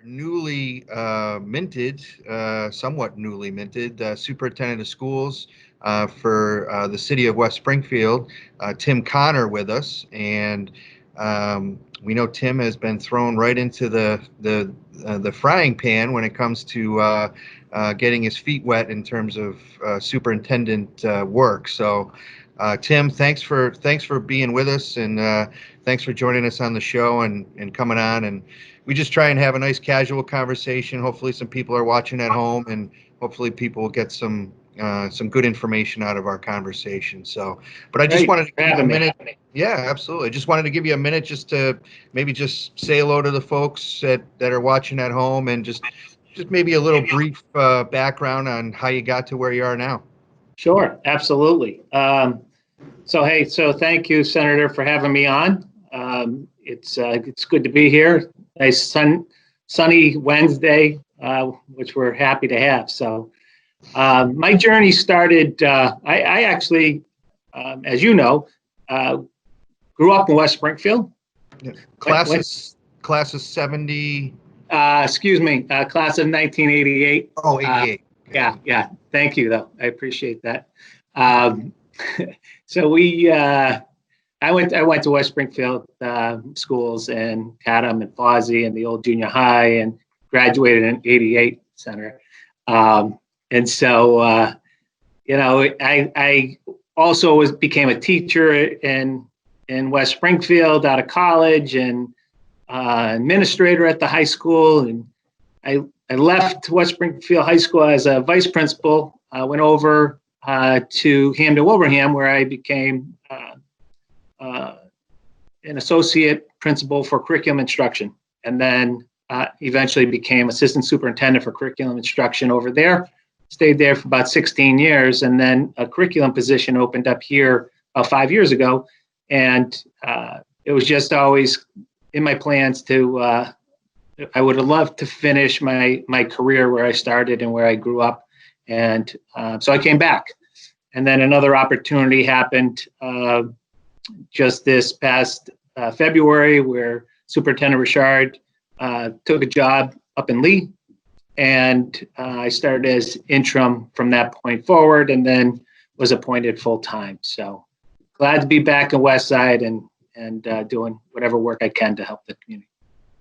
newly minted, somewhat newly minted superintendent of schools for the city of West Springfield, Tim Connor, with us. And we know Tim has been thrown right into the frying pan when it comes to getting his feet wet in terms of superintendent work. So, Tim, thanks for being with us, and thanks for joining us on the show and coming on. And we just try and have a nice casual conversation. Hopefully, some people are watching at home, and hopefully, people will get some good information out of our conversation. So, but I just Great. wanted to give you a Having me. minute. Yeah, absolutely. Just wanted to give you a minute just to maybe just say hello to the folks that are watching at home, and just maybe a little brief background on how you got to where you are now. Sure, absolutely. So thank you, Senator, for having me on. It's good to be here. Nice sunny Wednesday, which we're happy to have. So my journey started. I actually, as you know, grew up in West Springfield. Yeah. Class of 70. Excuse me, class of 1988. Oh, 88. Yeah. Thank you, though. I appreciate that. So I went to West Springfield schools and Chatham and Fawsey and the old junior high, and graduated in '88, Senator. And so I also became a teacher in West Springfield out of college, and administrator at the high school. And I left West Springfield High School as a vice principal. I went over to Hampden Wilbraham, where I became an associate principal for curriculum instruction, and then eventually became assistant superintendent for curriculum instruction over there. Stayed there for about 16 years, and then a curriculum position opened up here 5 years ago, and it was just always in my plans to. I would have loved to finish my career where I started and where I grew up, and so I came back. And then another opportunity happened just this past February, where Superintendent Richard took a job up in Lee, and I started as interim from that point forward, and then was appointed full time. So glad to be back in West Side and doing whatever work I can to help the community.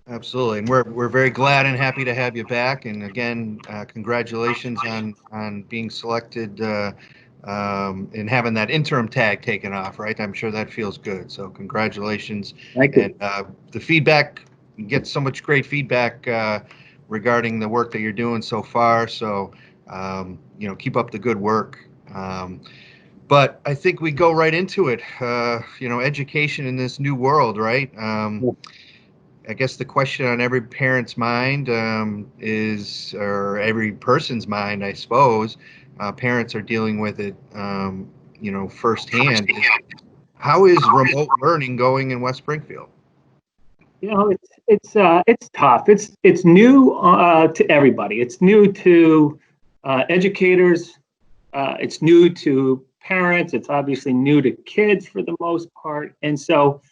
Absolutely, and we're very glad and happy to have you back. And again, congratulations on being selected and having that interim tag taken off. Right, I'm sure that feels good. So congratulations. Thank you. And the feedback, you get so much great feedback regarding the work that you're doing so far. So keep up the good work. But I think we go right into it. Education in this new world, right? I guess the question on every parent's mind or every person's mind, I suppose, parents are dealing with it, firsthand. How is remote learning going in West Springfield? It's tough. It's new to everybody. It's new to educators. It's new to parents. It's obviously new to kids for the most part. And so,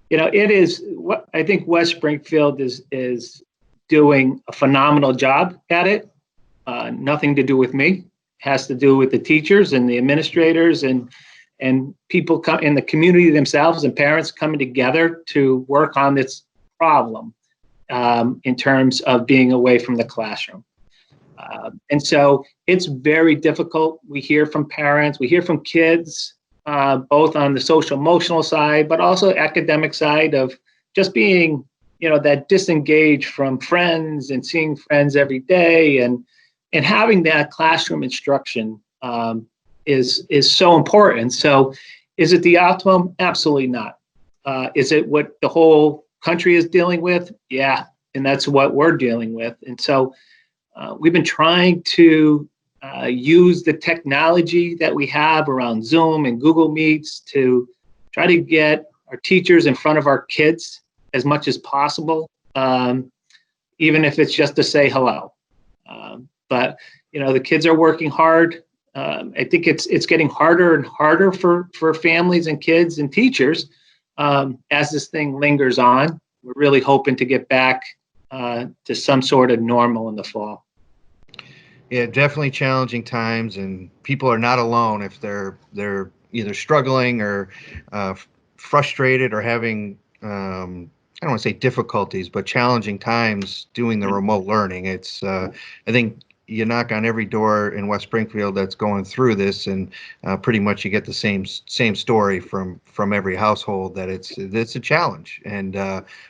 it is what I think West Springfield is doing a phenomenal job at it. Nothing to do with me. It has to do with the teachers and the administrators and people come in the community themselves, and parents coming together to work on this problem in terms of being away from the classroom. And so it's very difficult. We hear from parents, we hear from kids, both on the social emotional side, but also academic side of just being, that disengaged from friends and seeing friends every day, and having that classroom instruction is so important. So is it the optimum? Absolutely not. Is it what the whole country is dealing with? Yeah, and that's what we're dealing with. And so we've been trying to use the technology that we have around Zoom and Google Meets to try to get our teachers in front of our kids as much as possible, even if it's just to say hello. But the kids are working hard. I think it's getting harder and harder for families and kids and teachers as this thing lingers on. We're really hoping to get back to some sort of normal in the fall. Yeah, definitely challenging times, and people are not alone if they're either struggling or frustrated or having I don't want to say difficulties, but challenging times doing the remote learning. It's I think you knock on every door in West Springfield that's going through this, and pretty much you get the same story from every household that it's a challenge, and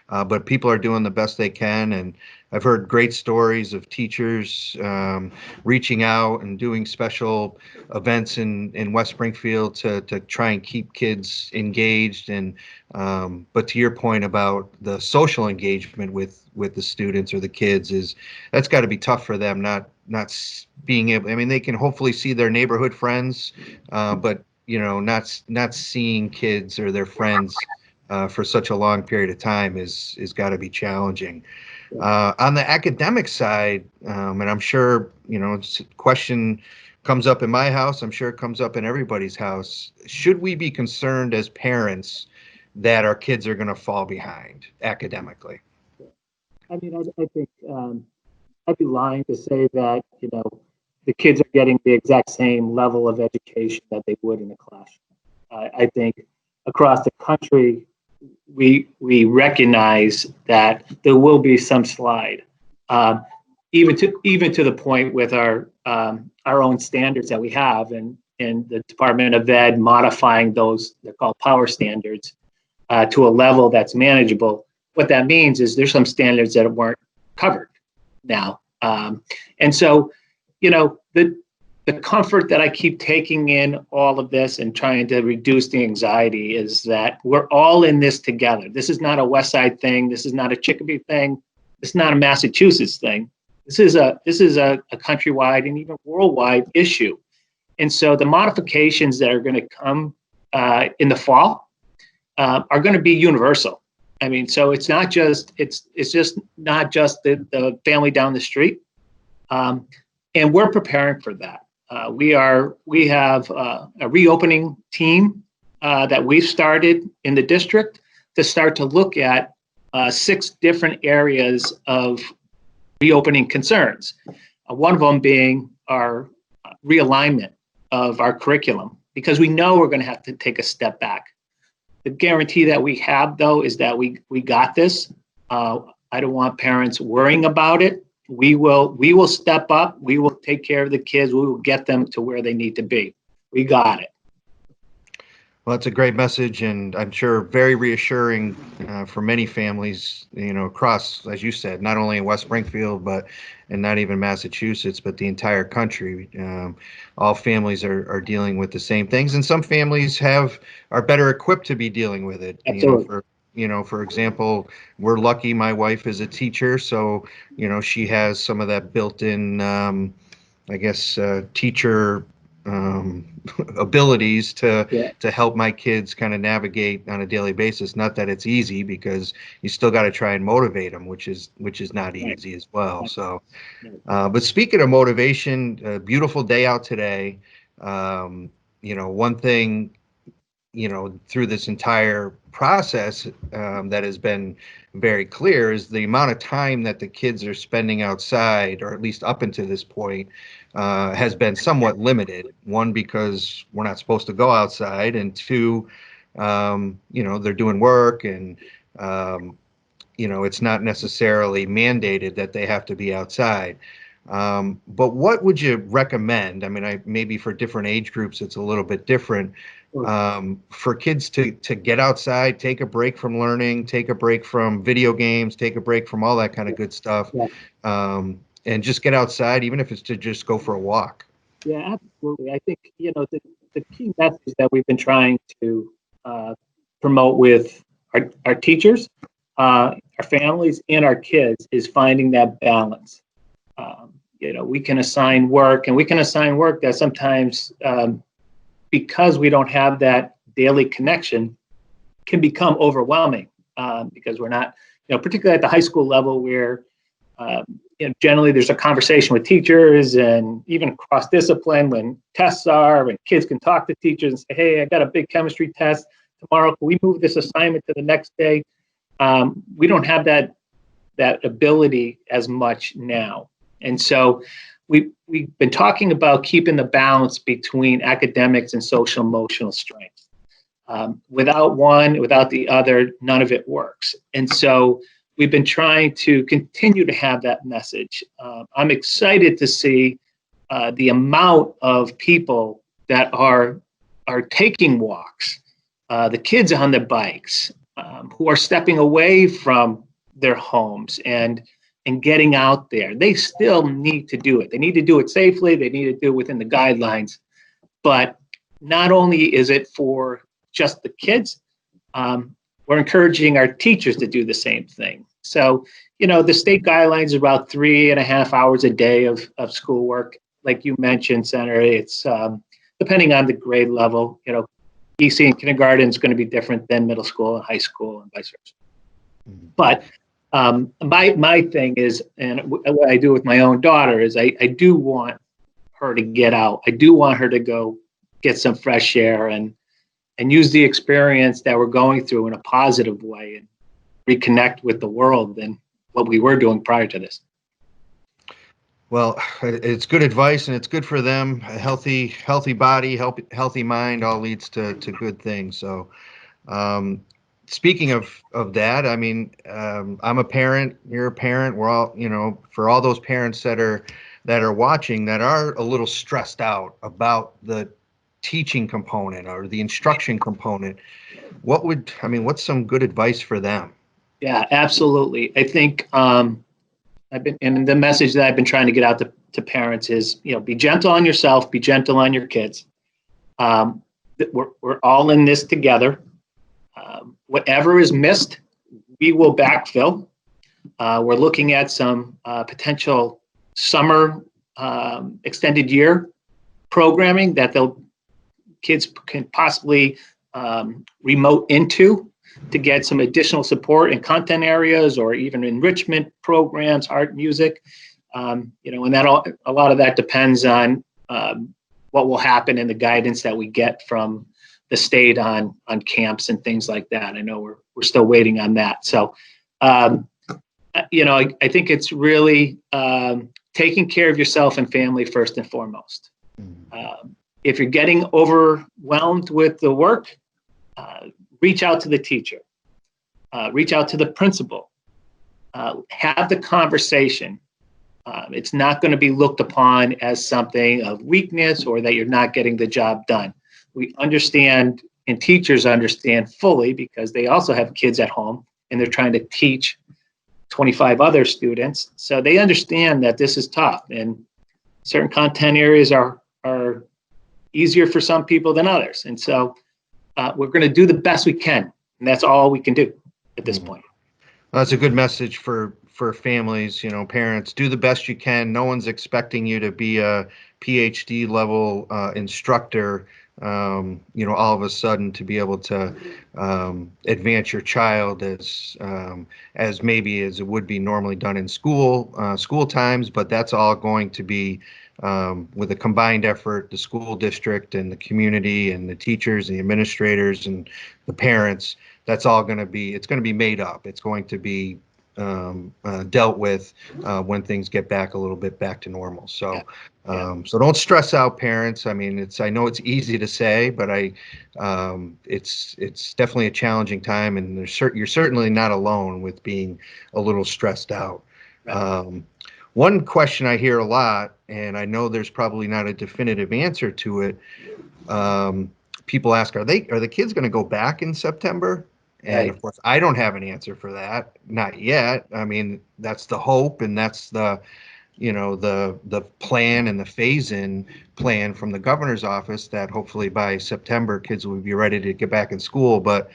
but people are doing the best they can, and I've heard great stories of teachers reaching out and doing special events in West Springfield to try and keep kids engaged. And but to your point about the social engagement with the students or the kids, is that's got to be tough for them, not being able. I mean, they can hopefully see their neighborhood friends, but not seeing kids or their friends for such a long period of time is got to be challenging. On the academic side, and I'm sure, question comes up in my house, I'm sure it comes up in everybody's house. Should we be concerned as parents that our kids are going to fall behind academically? I mean, I think I'd be lying to say that, the kids are getting the exact same level of education that they would in a classroom. I think across the country, we recognize that there will be some slide, even to the point with our own standards that we have, and the Department of Ed modifying those, they're called power standards, to a level that's manageable. What that means is there's some standards that weren't covered now, and so the comfort that I keep taking in all of this and trying to reduce the anxiety is that we're all in this together. This is not a West Side thing. This is not a Chicopee thing. This is not a Massachusetts thing. This is a countrywide and even worldwide issue. And so the modifications that are going to come in the fall are going to be universal. I mean, so it's not just not just the family down the street, and we're preparing for that. We have a reopening team that we've started in the district to start to look at 6 different areas of reopening concerns. One of them being our realignment of our curriculum, because we know we're going to have to take a step back. The guarantee that we have, though, is that we got this. I don't want parents worrying about it. We will step up. We will take care of the kids. We will get them to where they need to be. We got it. Well, that's a great message, and I'm sure very reassuring for many families, across, as you said, not only in West Springfield, and not even Massachusetts, but the entire country. All families are dealing with the same things, and some families are better equipped to be dealing with it. Absolutely. For example, we're lucky. My wife is a teacher, so she has some of that built-in, I guess, teacher abilities to help my kids kind of navigate on a daily basis. Not that it's easy, because you still got to try and motivate them, which is not easy as well. So, but speaking of motivation, a beautiful day out today. One thing, through this entire process that has been very clear is the amount of time that the kids are spending outside, or at least up until this point, has been somewhat limited. One, because we're not supposed to go outside, and 2, they're doing work, and it's not necessarily mandated that they have to be outside. But what would you recommend? I mean, maybe for different age groups, it's a little bit different. For kids to get outside, take a break from learning, take a break from video games, take a break from all that kind of good stuff, and just get outside, even if it's to just go for a walk. Yeah, absolutely. I think, the key message that we've been trying to promote with our teachers, our families, and our kids is finding that balance. We can assign work, and we can assign work that sometimes, because we don't have that daily connection, can become overwhelming, because we're not, particularly at the high school level, where generally there's a conversation with teachers, and even cross discipline when tests are, and kids can talk to teachers and say, hey, I got a big chemistry test tomorrow. Can we move this assignment to the next day? We don't have that that ability as much now. And so we've been talking about keeping the balance between academics and social emotional strength. Without one, without the other, none of it works. And so we've been trying to continue to have that message. I'm excited to see the amount of people that are taking walks, the kids on the bikes, who are stepping away from their homes and getting out there. They still need to do it. They need to do it safely. They need to do it within the guidelines. But not only is it for just the kids, we're encouraging our teachers to do the same thing. So, the state guidelines are about 3.5 hours a day of schoolwork. Like you mentioned, Senator, it's depending on the grade level. EC and kindergarten is going to be different than middle school and high school and vice versa. Mm-hmm. But my thing is, and what I do with my own daughter is I do want her to get out. I do want her to go get some fresh air and use the experience that we're going through in a positive way and reconnect with the world than what we were doing prior to this. Well, it's good advice, and it's good for them. A healthy body, healthy mind, all leads to good things. So, speaking of that, I mean, I'm a parent. You're a parent. We're all, for all those parents that are watching that are a little stressed out about the teaching component or the instruction component. What's some good advice for them? Yeah, absolutely. I think and the message that I've been trying to get out to parents is, be gentle on yourself, be gentle on your kids. We're all in this together. Whatever is missed, we will backfill. We're looking at some potential summer extended year programming that kids can possibly remote into to get some additional support in content areas or even enrichment programs, art, music. And that a lot of that depends on what will happen in the guidance that we get from the state on camps and things like that. I know we're still waiting on that. So, I think it's really taking care of yourself and family first and foremost. If you're getting overwhelmed with the work, reach out to the teacher, reach out to the principal, have the conversation. It's not going to be looked upon as something of weakness or that you're not getting the job done. We understand, and teachers understand fully, because they also have kids at home and they're trying to teach 25 other students. So they understand that this is tough, and certain content areas are easier for some people than others. And so we're going to do the best we can, and that's all we can do at this point. Well, that's a good message for families, parents. Do the best you can. No one's expecting you to be a PhD level instructor, all of a sudden to be able to advance your child as maybe as it would be normally done in school times. But that's all going to be with a combined effort, the school district and the community and the teachers, the administrators and the parents. That's all going to be made up. It's going to be dealt with when things get back a little bit back to normal. So, so don't stress out, parents. I mean, I know it's easy to say, but it's definitely a challenging time, and you're certainly not alone with being a little stressed out. Right. One question I hear a lot, and I know there's probably not a definitive answer to it. People ask, are the kids going to go back in September? And right. Of course, I don't have an answer for that, not yet. I mean, that's the hope, and that's the plan and the phase-in plan from the governor's office that hopefully by September kids will be ready to get back in school. But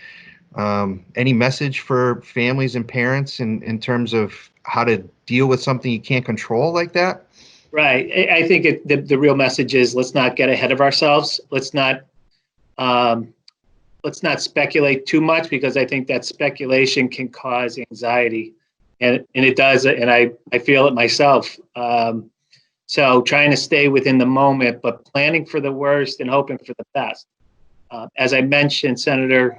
any message for families and parents in terms of how to deal with something you can't control like that? Right. I think the real message is, let's not get ahead of ourselves. Let's not speculate too much, because I think that speculation can cause anxiety, and it does, and I feel it myself. So trying to stay within the moment, but planning for the worst and hoping for the best. As I mentioned, Senator,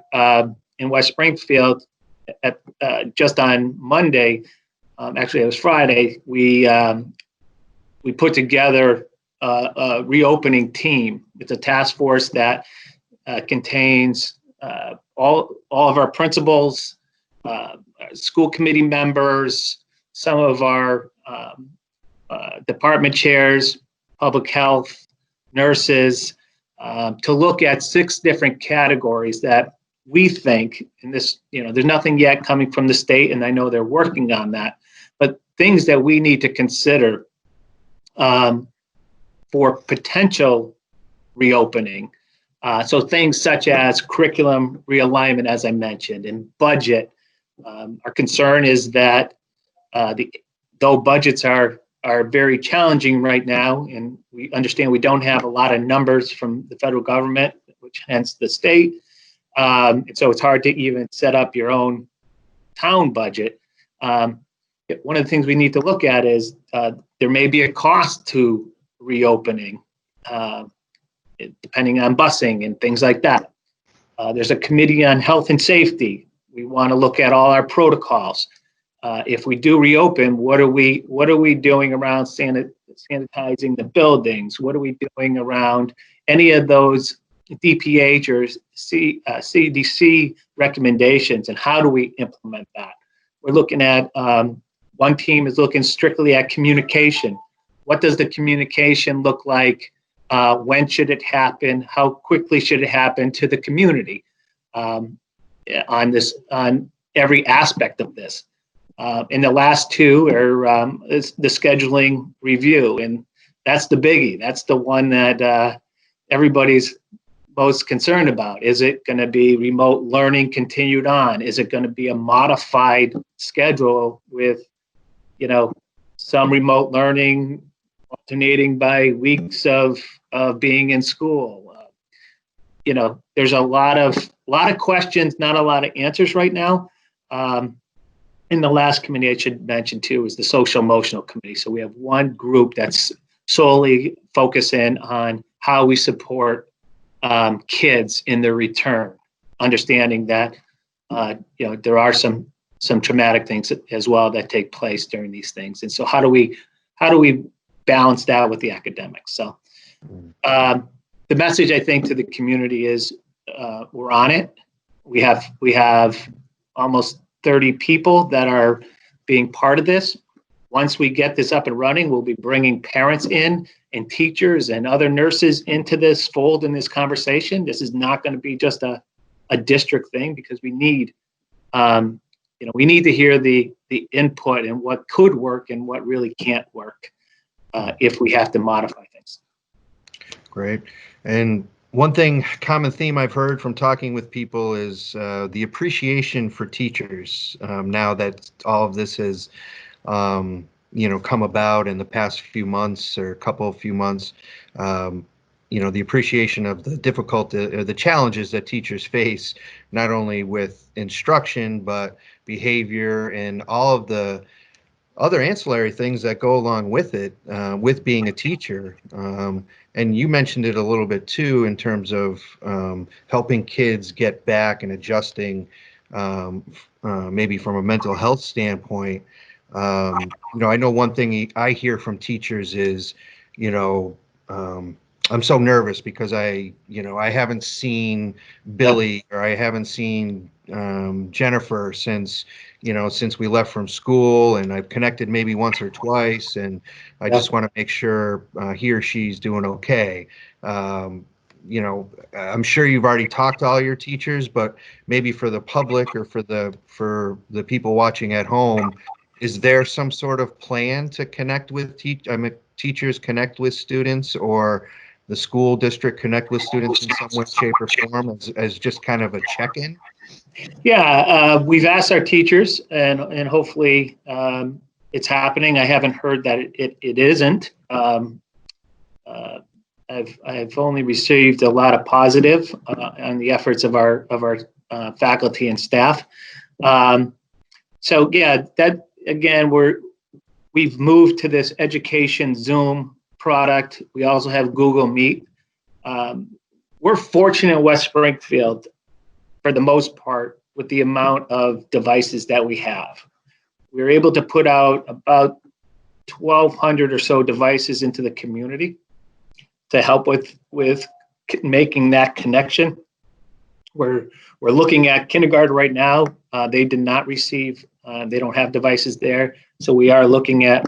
in West Springfield, just on Monday, actually it was Friday, we put together a reopening team. It's a task force that contains all of our principals, school committee members, some of our department chairs, public health, nurses, to look at 6 different categories that we think, and this, there's nothing yet coming from the state, and I know they're working on that, but things that we need to consider for potential reopening. So things such as curriculum realignment, as I mentioned, and budget. Our concern is that though budgets are very challenging right now, and we understand we don't have a lot of numbers from the federal government, which hence the state. And so it's hard to even set up your own town budget. One of the things we need to look at is there may be a cost to reopening, depending on busing and things like that. There's a committee on health and safety. We want to look at all our protocols. If we do reopen, what are we doing around sanitizing the buildings? What are we doing around any of those DPH or CDC recommendations, and how do we implement that? We're looking at, one team is looking strictly at communication. What does the communication look like? When should it happen? How quickly should it happen to the community on every aspect of this? And the last 2 are is the scheduling review, and that's the biggie. That's the one that everybody's most concerned about. Is it going to be remote learning continued on? Is it going to be a modified schedule with, some remote learning alternating by weeks of being in school? There's a lot of questions, not a lot of answers right now. In the last committee, I should mention too, is the social emotional committee. So we have one group that's solely focusing on how we support kids in their return, understanding that there are some traumatic things as well that take place during these things, and so how do we balance that with the academics? So the message I think to the community is we're on it. We have almost 30 people that are being part of this. Once we get this up and running, we'll be bringing parents in and teachers and other nurses into this fold in this conversation. This is not going to be just a district thing, because we need to hear the input and what could work and what really can't work if we have to modify things. Great. And one common theme I've heard from talking with people is the appreciation for teachers now that all of this has come about in the past few months or few months. The appreciation of the difficulty or the challenges that teachers face, not only with instruction, but behavior and all of the other ancillary things that go along with it, with being a teacher. And you mentioned it a little bit too, in terms of helping kids get back and adjusting, maybe from a mental health standpoint. I know one thing I hear from teachers is, I'm so nervous because I haven't seen Billy or I haven't seen Jennifer since we left from school, and I've connected maybe once or twice, and I just want to make sure he or she's doing okay. I'm sure you've already talked to all your teachers, but maybe for the public or for the people watching at home, is there some sort of plan to connect with teachers, connect with students, or the school district connect with students in some way, shape, or form as just kind of a check-in? Yeah, we've asked our teachers, and hopefully it's happening. I haven't heard that it isn't. I've only received a lot of positive on the efforts of our faculty and staff. So yeah, that again, we've moved to this education Zoom product. We also have Google Meet. We're fortunate in West Springfield, for the most part, with the amount of devices that we have. we were able to put out about 1,200 or so devices into the community to help with making that connection. We're looking at kindergarten right now. They did not receive, they don't have devices there. So we are looking at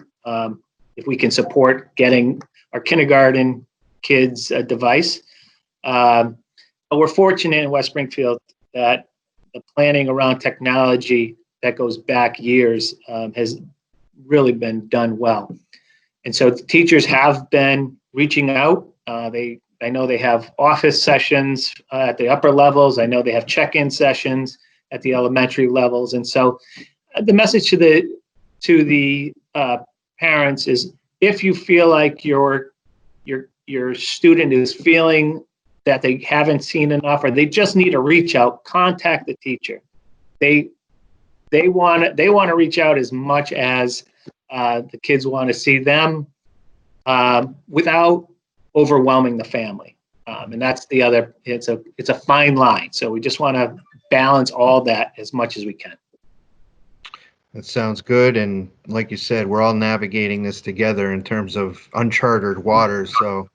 if we can support getting our kindergarten kids a device. But we're fortunate in West Springfield that the planning around technology that goes back years has really been done well. And so the teachers have been reaching out. I know they have office sessions at the upper levels. I know they have check-in sessions at the elementary levels. And so the message to the parents is, if you feel like your student is feeling that they haven't seen enough, or they just need to reach out, contact the teacher. They want to reach out as much as the kids want to see them, without overwhelming the family. And that's the other, it's a fine line. So we just want to balance all that as much as we can. That sounds good. And like you said, we're all navigating this together in terms of uncharted waters. So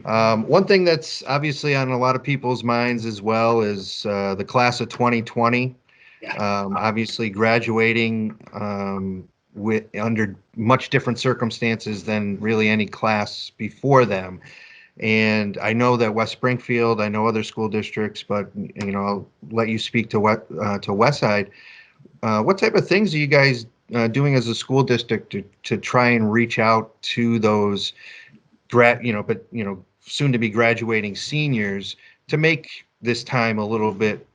one thing that's obviously on a lot of people's minds as well is the class of 2020. Yeah. Obviously graduating under much different circumstances than really any class before them. And I know that West Springfield, I know other school districts, but I'll let you speak to Westside. What type of things are you guys doing as a school district to try and reach out to those soon to be graduating seniors to make this time a little bit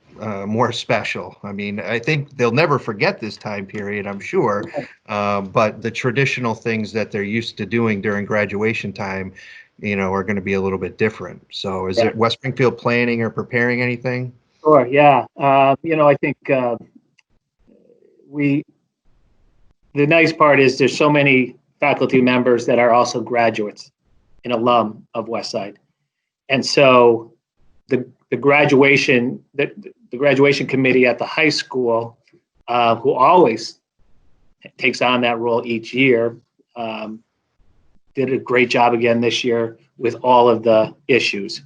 more special? I mean, I think they'll never forget this time period, I'm sure, but the traditional things that they're used to doing during graduation time, are going to be a little bit different. So is it West Springfield planning or preparing anything? Sure, yeah. I think the nice part is there's so many faculty members that are also graduates and alum of Westside. And so the graduation committee at the high school, who always takes on that role each year, did a great job again this year with all of the issues.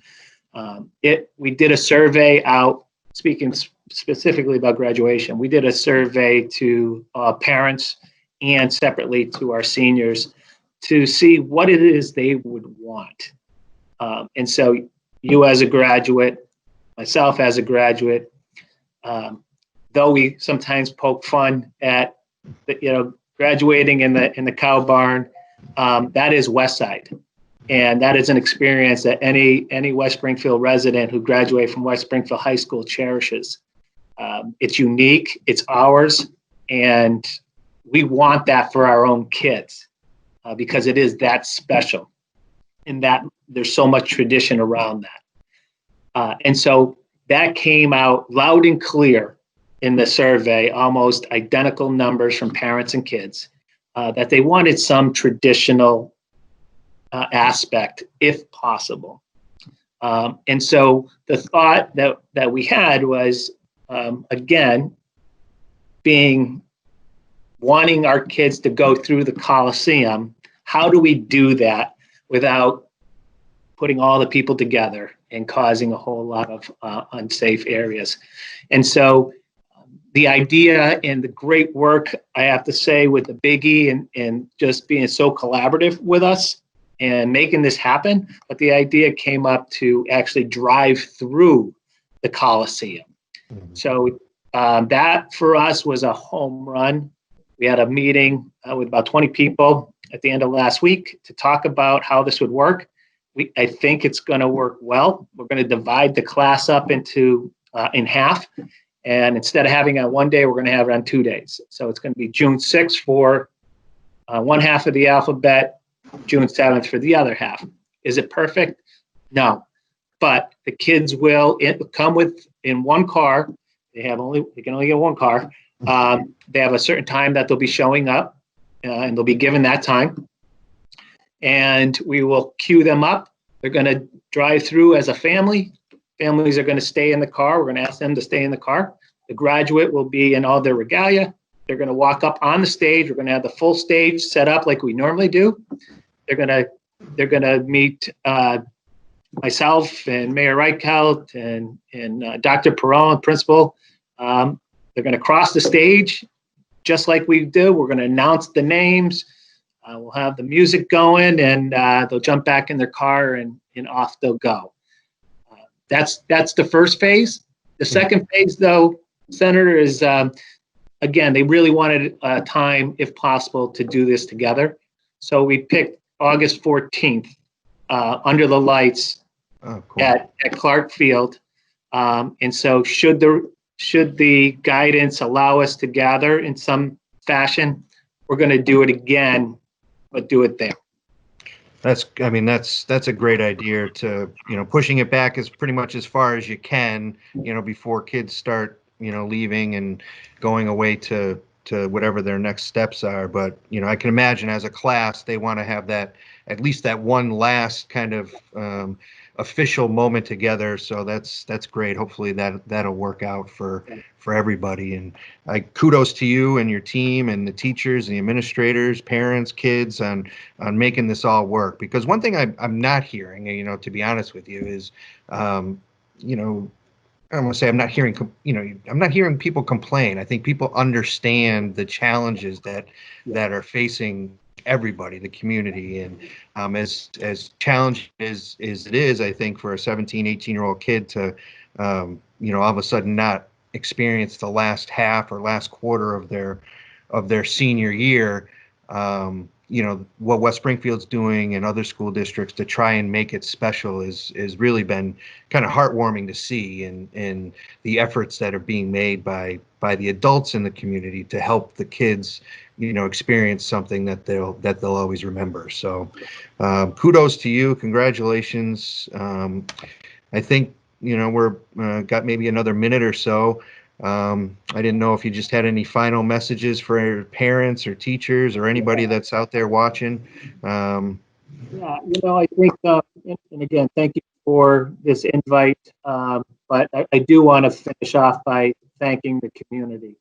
We did a survey out, speaking specifically about graduation. We did a survey to parents and separately to our seniors to see what it is they would want. And so you as a graduate, myself as a graduate, though we sometimes poke fun at graduating in the cow barn, that is Westside. And that is an experience that any West Springfield resident who graduated from West Springfield High School cherishes. It's unique, it's ours, and we want that for our own kids because it is that special, and that there's so much tradition around that. And so that came out loud and clear in the survey, almost identical numbers from parents and kids, that they wanted some traditional aspect if possible. And so the thought that we had was, again, wanting our kids to go through the Coliseum. How do we do that without putting all the people together and causing a whole lot of unsafe areas? And so the idea and the great work, I have to say, with the Big E and just being so collaborative with us and making this happen, but the idea came up to actually drive through the Coliseum. Mm-hmm. So that for us was a home run. We had a meeting with about 20 people at the end of last week to talk about how this would work. I think it's going to work well. We're going to divide the class up into in half. And instead of having it on one day, we're going to have it on 2 days. So it's going to be June 6th for one half of the alphabet, June 7th for the other half. Is it perfect? No. But the kids will come in one car. They can only get one car. They have a certain time that they'll be showing up, and they'll be given that time. And we will queue them up. They're going to drive through as a family. Families are going to stay in the car. We're going to ask them to stay in the car. The graduate will be in all their regalia. They're going to walk up on the stage. We're going to have the full stage set up like we normally do. They're going to meet myself and Mayor Reichelt and Dr. Perron, principal. They're going to cross the stage just like we do. We're going to announce the names. We'll have the music going, and they'll jump back in their car and off they'll go. That's the first phase. The second phase, though, Senator, is again, they really wanted time, if possible, to do this together. So we picked August 14th under the lights at Clark Field. And so should the guidance allow us to gather in some fashion, we're going to do it again, but do it there. That's a great idea to, pushing it back as pretty much as far as you can, before kids start, leaving and going away to whatever their next steps are. But, I can imagine as a class, they want to have that, at least that one last kind of official moment together. So that's great. Hopefully that'll work out for everybody. And kudos to you and your team and the teachers and the administrators, parents, kids on making this all work. Because one thing I'm not hearing, to be honest with you, is, I'm going to say I'm not hearing people complain. I think people understand the challenges that are facing everybody, the community, and as challenging as it is, I think for a 17, 18-year-old kid to, all of a sudden not experience the last half or last quarter of their senior year, what West Springfield's doing and other school districts to try and make it special is really been kind of heartwarming to see, and the efforts that are being made by the adults in the community to help the kids, experience something that they'll always remember. So kudos to you. Congratulations. I think, we're got maybe another minute or so. I didn't know if you just had any final messages for parents or teachers or anybody that's out there watching. I think, and again, thank you for this invite. But I do want to finish off by thanking the community.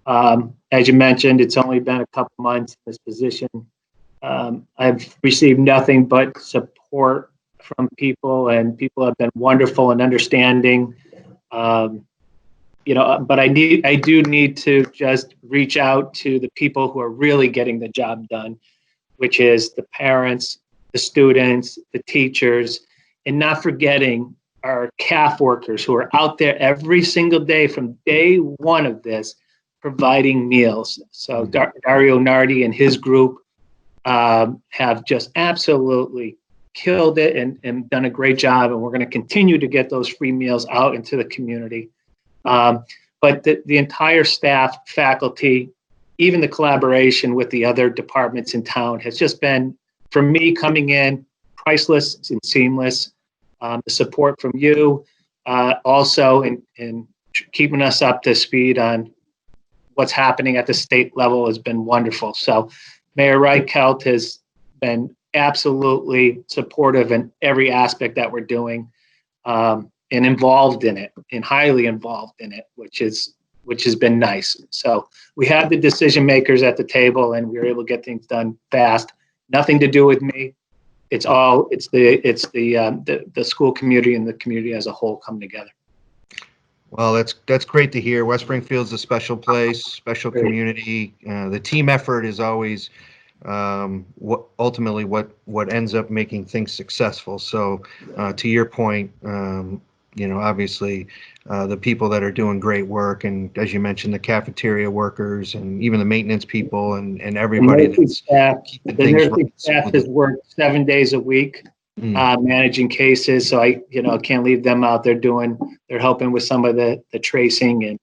As you mentioned, it's only been a couple months in this position. I've received nothing but support from people, and people have been wonderful and understanding. But I do need to just reach out to the people who are really getting the job done, which is the parents, the students, the teachers, and not forgetting our CAF workers who are out there every single day from day one of this, providing meals. So Dario Nardi and his group have just absolutely killed it and done a great job, and we're going to continue to get those free meals out into the community. But the entire staff, faculty, even the collaboration with the other departments in town has just been, for me, coming in, priceless and seamless. The support from you also in keeping us up to speed on what's happening at the state level has been wonderful. So Mayor Reichelt has been absolutely supportive in every aspect that we're doing. And involved in it, and highly involved in it, which has been nice. So we have the decision makers at the table, and we were able to get things done fast. Nothing to do with me. It's the school community and the community as a whole come together. Well, that's great to hear. West Springfield's a special place, special community. The team effort is always ultimately what ends up making things successful. So to your point, obviously the people that are doing great work, and as you mentioned, the cafeteria workers and even the maintenance people and everybody that's keeping things running. Staff has worked 7 days a week managing cases, so I can't leave them out there they're helping with some of the tracing, and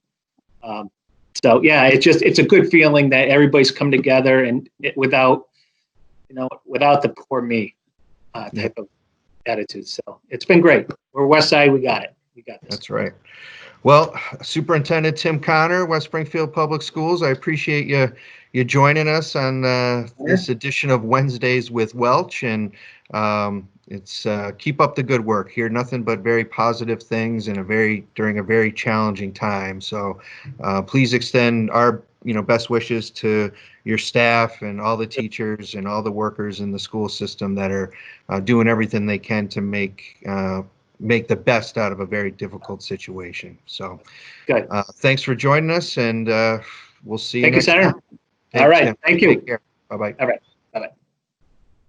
so yeah, it's a good feeling that everybody's come together and without the poor me type of attitude. So it's been great. We're West Side. We got it. We got this. That's right. Well, Superintendent Tim Connor, West Springfield Public Schools, I appreciate you joining us on this edition of Wednesdays with Welch, and it's keep up the good work. Hear nothing but very positive things during a very challenging time. So please extend our best wishes to your staff and all the teachers and all the workers in the school system that are doing everything they can to make the best out of a very difficult situation. So Good. thanks for joining us, and we'll see you Thank you, next Senator. time. All Thanks, right. Tim. Thank you. Take care. Bye-bye. All right.